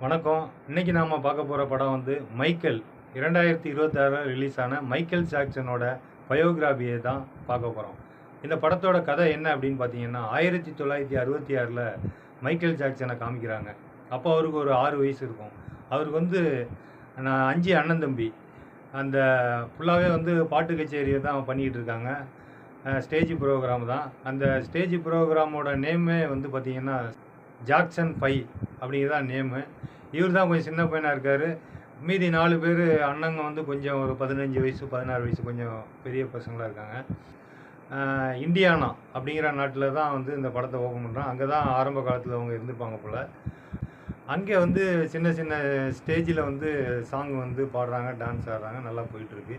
வணக்கம். இன்னைக்கு நாம பார்க்க போற படம் வந்து மைக்கேல். 2026 ரிலீஸ் ஆன மைக்கேல் ஜாக்சனோட பயோகிராஃபியை தான் பார்க்க போறோம். இந்த படத்தோட கதை என்ன அப்படின்னு பார்த்தீங்கன்னா, 1966ல மைக்கேல் ஜாக்சனை காமிக்கிறாங்க. அப்போ அவருக்கு ஒரு 6 வயசு இருக்கும். அவருக்கு வந்து 5 அண்ணன் தம்பி. அந்த ஃபுல்லாகவே வந்து பாட்டு கச்சேரியை தான் பண்ணிக்கிட்டு இருக்காங்க. ஸ்டேஜ் ப்ரோக்ராம் தான். அந்த ஸ்டேஜ் ப்ரோக்ராமோட நேமே வந்து பார்த்தீங்கன்னா, ஜாக்சன் 5 அப்படிங்கிறதான் நேமு. இவர் தான் கொஞ்சம் சின்ன பையனாக இருக்கார். மீதி 4 பேர் அண்ணங்க வந்து கொஞ்சம் ஒரு 15 வயசு 16 வயசு கொஞ்சம் பெரிய பசங்களாக இருக்காங்க. இண்டியானா அப்படிங்கிற நாட்டில் தான் வந்து இந்த படத்தை ஓப்பன் பண்ணுறான். அங்கே தான் ஆரம்ப காலத்தில் அவங்க இருந்திருப்பாங்க போல். அங்கே வந்து சின்ன சின்ன ஸ்டேஜில் வந்து சாங் வந்து பாடுறாங்க, டான்ஸ் ஆடுறாங்க, நல்லா போயிட்டுருக்கு.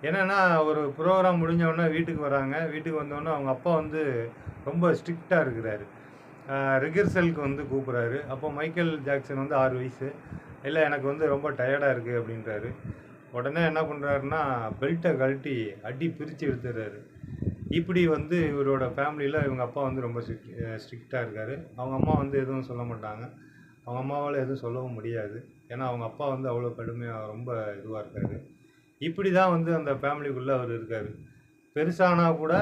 என்னென்னா ஒரு ப்ரோக்ராம் முடிஞ்சவொடனே வீட்டுக்கு வராங்க. வீட்டுக்கு வந்தோடனே அவங்க அப்பா வந்து ரொம்ப ஸ்ட்ரிக்டாக இருக்கிறாரு. ரிகர்சலுக்கு வந்து கூப்பிட்றாரு. அப்போ மைக்கேல் ஜாக்சன் வந்து 6 வயசு. இல்லை எனக்கு வந்து ரொம்ப டயர்டாக இருக்குது அப்படின்றாரு. உடனே என்ன பண்ணுறாருன்னா பெல்ட்டை கழட்டி அடி பிரித்து எடுத்துடுறாரு. இப்படி வந்து இவரோட ஃபேமிலியில் இவங்க அப்பா வந்து ரொம்ப ஸ்ட்ரிக்டாக இருக்கார். அவங்க அம்மா வந்து எதுவும் சொல்ல மாட்டாங்க. அவங்க அம்மாவால் எதுவும் சொல்லவும் முடியாது. ஏன்னா அவங்க அப்பா வந்து அவ்வளோ கடுமையாக ரொம்ப இதுவாக இருக்கார். இப்படி தான் வந்து அந்த ஃபேமிலிக்குள்ளே அவர் இருக்கார். பெருசானா கூட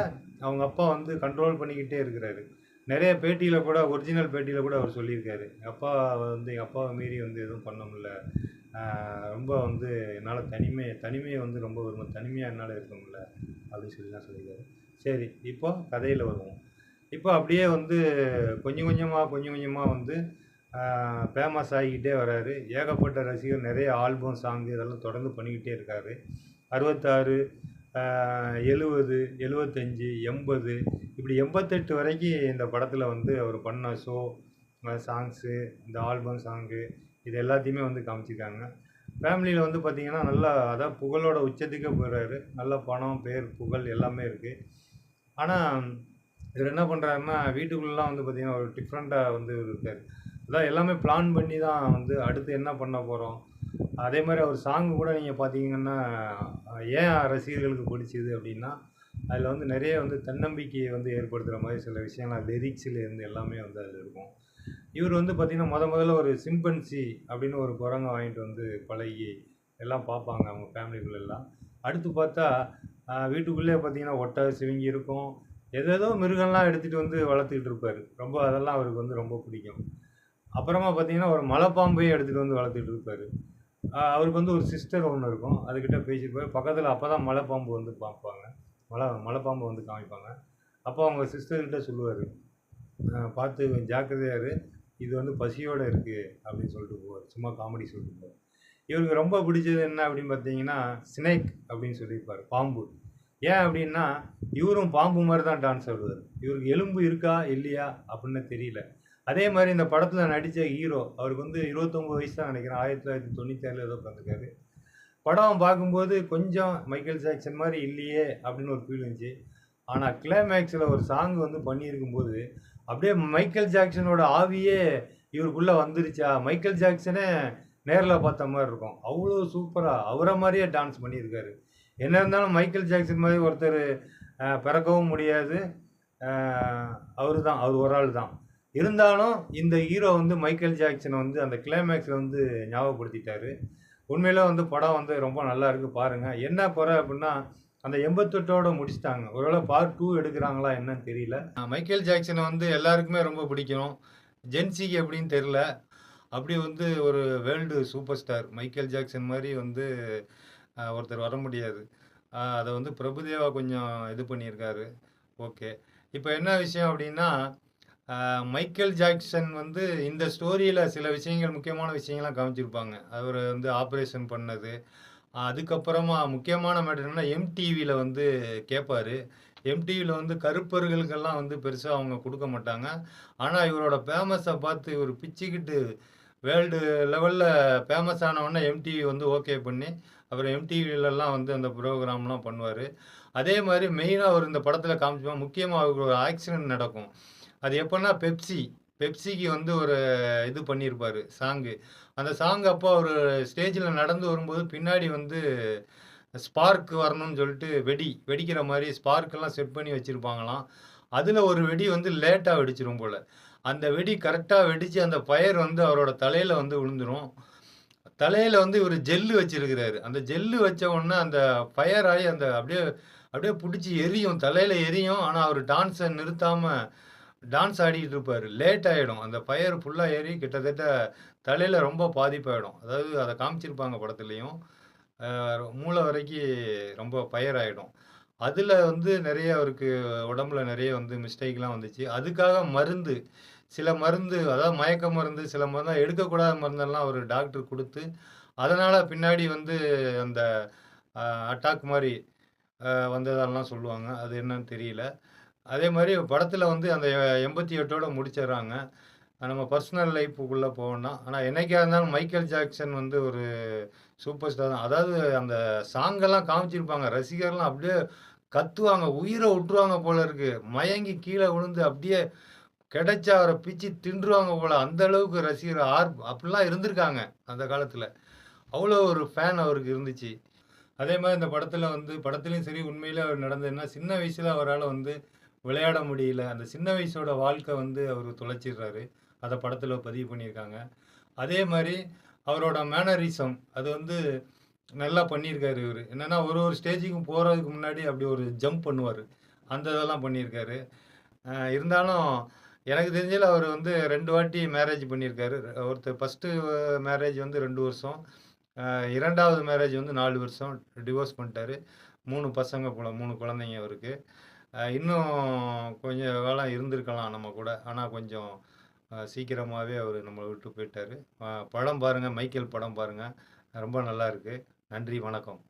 அவங்க அப்பா வந்து கண்ட்ரோல் பண்ணிக்கிட்டே இருக்கிறாரு. நிறைய பேட்டியில் கூட ஒரிஜினல் பேட்டியில் கூட அவர் சொல்லியிருக்காரு. எங்கள் அப்பாவை மீறி வந்து எதுவும் பண்ண முடியல. ரொம்ப வந்து என்னால் தனிமையை வந்து ரொம்ப தனிமையாக என்னால் இருக்க முடியல அப்படின்னு சொல்லிலாம் சொல்லியிருக்காரு. சரி, இப்போ கதையில் வருவோம். இப்போ அப்படியே வந்து கொஞ்சம் கொஞ்சமாக வந்து ஃபேமஸ் ஆகிக்கிட்டே வராரு. ஏகப்பட்ட ரசிகர், நிறைய ஆல்பம், சாங்கு இதெல்லாம் தொடர்ந்து பண்ணிக்கிட்டே இருக்கார். 66, 70, 75, 80 இப்படி 88 வரைக்கும் இந்த படத்தில் வந்து அவர் பண்ண ஷோ, சாங்ஸு, இந்த ஆல்பம் சாங்கு இது எல்லாத்தையுமே வந்து காமிச்சிருக்காங்க. ஃபேமிலியில் வந்து பார்த்திங்கன்னா நல்லா அதான் புகழோட உச்சத்துக்கே போயிடுறாரு. நல்ல பணம், பேர், புகழ் எல்லாமே இருக்குது. ஆனால் இவர் என்ன பண்ணுறாருன்னா வீட்டுக்குள்ளெலாம் வந்து பார்த்திங்கன்னா ஒரு டிஃப்ரெண்ட்டாக வந்து இருக்கார். அதான் எல்லாமே பிளான் பண்ணி தான் வந்து அடுத்து என்ன பண்ண போகிறோம். அதே மாதிரி அவர் சாங்கு கூட நீங்கள் பார்த்தீங்கன்னா ஏன் ரசிகர்களுக்கு பிடிச்சிது அப்படின்னா அதில் வந்து நிறைய வந்து தன்னம்பிக்கையை வந்து ஏற்படுத்துகிற மாதிரி சில விஷயங்கள் லிரிக்ஸில் இருந்து எல்லாமே வந்து அதில் இருக்கும். இவர் வந்து பார்த்திங்கன்னா முதல்ல ஒரு சிம்பன்சி அப்படின்னு ஒரு குரங்கை வாங்கிட்டு வந்து பழகி எல்லாம் பார்ப்பாங்க அவங்க ஃபேமிலிக்குள்ளெல்லாம். அடுத்து பார்த்தா வீட்டுக்குள்ளே பார்த்திங்கன்னா ஒட்டை சிவிங்கி இருக்கும். ஏதேதோ மிருகம்லாம் எடுத்துகிட்டு வந்து வளர்த்துக்கிட்டு இருப்பார். ரொம்ப அதெல்லாம் அவருக்கு வந்து ரொம்ப பிடிக்கும். அப்புறமா பார்த்திங்கன்னா ஒரு மலைப்பாம்பையும் எடுத்துகிட்டு வந்து வளர்த்துக்கிட்டு இருப்பார். அவருக்கு வந்து ஒரு சிஸ்டர் ஒன்று இருக்கும். அதுக்கிட்ட பேசியிருப்பார். பக்கத்தில் அப்போ தான் மலைப்பாம்பு வந்து பார்ப்பாங்க. மலைப்பாம்பை வந்து காமிப்பாங்க. அப்போ அவங்க சிஸ்டர்கிட்ட சொல்லுவார், பார்த்து ஜாக்கிரதையாரு, இது வந்து பசியோடு இருக்குது அப்படின்னு சொல்லிட்டு போவார். சும்மா காமெடி சொல்லிட்டு போவார். இவருக்கு ரொம்ப பிடிச்சது என்ன அப்படின்னு பார்த்தீங்கன்னா ஸ்னேக் அப்படின்னு சொல்லியிருப்பார், பாம்பு. ஏன் அப்படின்னா இவரும் பாம்பு மாதிரி தான் டான்ஸ் ஆடுவார். இவருக்கு எலும்பு இருக்கா இல்லையா அப்படின்னு தெரியல. அதே மாதிரி இந்த படத்தில் நடித்த ஹீரோ அவருக்கு வந்து 29 வயசு தான் நினைக்கிறேன். 1997 ஏதோ பிறந்திருக்காரு. படம் பார்க்கும்போது கொஞ்சம் மைக்கேல் ஜாக்சன் மாதிரி இல்லையே அப்படின்னு ஒரு ஃபீல் இருந்துச்சு. ஆனால் கிளைமேக்ஸில் ஒரு சாங் வந்து பண்ணியிருக்கும்போது அப்படியே மைக்கேல் ஜாக்சனோட ஆவியே இவருக்குள்ளே வந்துருச்சா, மைக்கேல் ஜாக்சனே நேரில் பார்த்த மாதிரி இருக்கும். அவ்வளோ சூப்பராக அவரை மாதிரியே டான்ஸ் பண்ணியிருக்காரு. என்ன இருந்தாலும் மைக்கேல் ஜாக்சன் மாதிரி ஒருத்தர் பிறக்கவும் முடியாது. அவர் ஒரு ஆள் தான். இருந்தாலும் இந்த ஹீரோ வந்து மைக்கேல் ஜாக்சனை வந்து அந்த கிளைமேக்ஸில் வந்து ஞாபகப்படுத்திட்டாரு. உண்மையிலே வந்து படம் வந்து ரொம்ப நல்லா இருக்குது, பாருங்கள். என்ன குறை அப்படின்னா அந்த 88ஓட முடிச்சிட்டாங்க. ஒருவேளை பார்ட் 2 எடுக்கிறாங்களா என்னன்னு தெரியல. மைக்கேல் ஜாக்சனை வந்து எல்லாருக்குமே ரொம்ப பிடிக்கும். ஜென்சிக்கு எப்படின்னு தெரில. அப்படி வந்து ஒரு world super star Michael Jackson மாதிரி வந்து ஒருத்தர் வர முடியாது. அதை வந்து பிரபுதேவா கொஞ்சம் இது பண்ணியிருக்காரு. ஓகே, இப்போ என்ன விஷயம் அப்படின்னா மைக்கேல் ஜாக்சன் வந்து இந்த ஸ்டோரியில் சில விஷயங்கள், முக்கியமான விஷயங்கள்லாம் காமிச்சிருப்பாங்க. அவர் வந்து ஆப்ரேஷன் பண்ணது, அதுக்கப்புறமா முக்கியமான மேட்டர் என்னன்னா எம்டிவியில் வந்து கேட்பார். எம்டிவியில் வந்து கருப்பர்களுக்கெல்லாம் வந்து பெருசாக அவங்க கொடுக்க மாட்டாங்க. ஆனால் இவரோட ஃபேமஸை பார்த்து இவர் பிச்சுக்கிட்டு வேர்ல்டு லெவலில் ஃபேமஸ் ஆனவுடனே எம்டிவி வந்து ஓகே பண்ணி அப்புறம் எம்டிவிலலாம் வந்து அந்த ப்ரோக்ராம்லாம் பண்ணுவார். அதே மாதிரி மெயினாக அவர் இந்த படத்தில் காமிச்சுப்பாங்க. முக்கியமாக அவருக்கு ஒரு ஆக்சிடென்ட் நடக்கும். அது எப்போன்னா பெப்சிக்கு வந்து ஒரு இது பண்ணியிருப்பார் சாங்கு. அந்த சாங் அப்போ அவர் ஸ்டேஜில் நடந்து வரும்போது பின்னாடி வந்து ஸ்பார்க் வரணும்னு சொல்லிட்டு வெடிக்கிற மாதிரி ஸ்பார்க்கெல்லாம் செட் பண்ணி வச்சுருப்பாங்களாம். அதில் ஒரு வெடி வந்து லேட்டாக வெடிச்சிரும் போல். அந்த வெடி கரெக்ட்டா வெடிச்சு அந்த ஃபயர் வந்து அவரோட தலையில வந்து விழுந்துரும். தலையில வந்து இவரு ஜெல்லு வச்சிருக்கிறாரு. அந்த ஜெல்லு வச்ச உடனே அந்த ஃபயர் ஆயி அந்த அப்படியே அப்படியே புடிச்சு எரியும். தலையில எரியும். ஆனா அவரு டான்ஸ நிறுத்தாம டான்ஸ் ஆடிட்டு இருப்பாரு. லேட் ஆயிடும். அந்த ஃபயர் ஃபுல்லா ஏறி கிட்டத்தட்ட தலையில ரொம்ப பாதிப்பாயிடும். அதாவது அத காமிச்சிருப்பாங்க படத்துலயும். மூளை வரைக்கி ரொம்ப ஃபயர் ஆயிடும். அதுல வந்து நெறைய அவருக்கு உடம்புல நெறைய வந்து மிஸ்டேக்லாம் வந்துச்சு. அதுக்காக மருந்து, சில மருந்து அதாவது மயக்க மருந்து, சில மருந்தெல்லாம் எடுக்கக்கூடாத மருந்தெல்லாம் அவரு டாக்டர் குடுத்து, அதனால பின்னாடி வந்து அந்த அ அட்டாக் மாரி வந்ததெல்லாம் சொல்லுவாங்க. அது என்னன்னு தெரியல. அதே மாரி படத்துல வந்து அந்த 88ஓட முடிச்சிடுறாங்க. நம்ம பர்சனல் லைஃப்க்குள்ள போவோம்னா, ஆனா என்னைக்கா இருந்தாலும் மைக்கேல் ஜாக்சன் வந்து ஒரு சூப்பர் ஸ்டார் தான். அதாவது அந்த சாங்கெல்லாம் காமிச்சிருப்பாங்க. ரசிகர்லாம் அப்படியே கத்துவாங்க. உயிர உட்டுருவாங்க போல இருக்கு. மயங்கி கீழ விழுந்து அப்படியே கிடைச்சா அவர பிச்சு தின்றுவாங்க போல. அந்த அளவுக்கு ரசிகர் அப்படிலாம் இருந்திருக்காங்க அந்த காலத்துல. அவ்வளோ ஒரு ஃபேன் அவருக்கு இருந்துச்சு. அதே மாரி இந்த படத்துல வந்து படத்துலயும் சரி, உண்மையிலே அவர் நடந்ததுன்னா, சின்ன வயசுல அவரால வந்து விளையாட முடியல. அந்த சின்ன வயசோட வாழ்க்கை வந்து அவரு தொலைச்சிடுறாரு. அத படத்துல பதிவு பண்ணியிருக்காங்க. அதே மாரி அவரோட மேனரிசம் அது வந்து நல்லா பண்ணியிருக்காரு இவரு. என்னன்னா, ஒரு ஒரு ஸ்டேஜுக்கும் போறதுக்கு முன்னாடி அப்படி ஒரு ஜம்ப் பண்ணுவாரு. அந்த இதெல்லாம் பண்ணியிருக்காரு. இருந்தாலும் எனக்கு தெரிஞ்சதுல அவரு வந்து 2 வாட்டி மேரேஜ் பண்ணியிருக்காரு. ஒருத்தர் ஃபர்ஸ்ட்டு மேரேஜ் வந்து 2 வருஷம். 2வது மேரேஜ் வந்து 4 வருஷம். டிவோர்ஸ் பண்ணிட்டாரு. 3 பசங்க போல 3 குழந்தைங்க அவருக்கு. இன்னும் கொஞ்சம் காலம் இருந்திருக்கலாம் நம்ம கூட. ஆனா கொஞ்சம் சீக்கிரமாவே அவரு நம்மள விட்டு போயிட்டாரு. படம் பாருங்க. மைக்கேல் படம் பாருங்க. ரொம்ப நல்லா இருக்கு. நன்றி, வணக்கம்.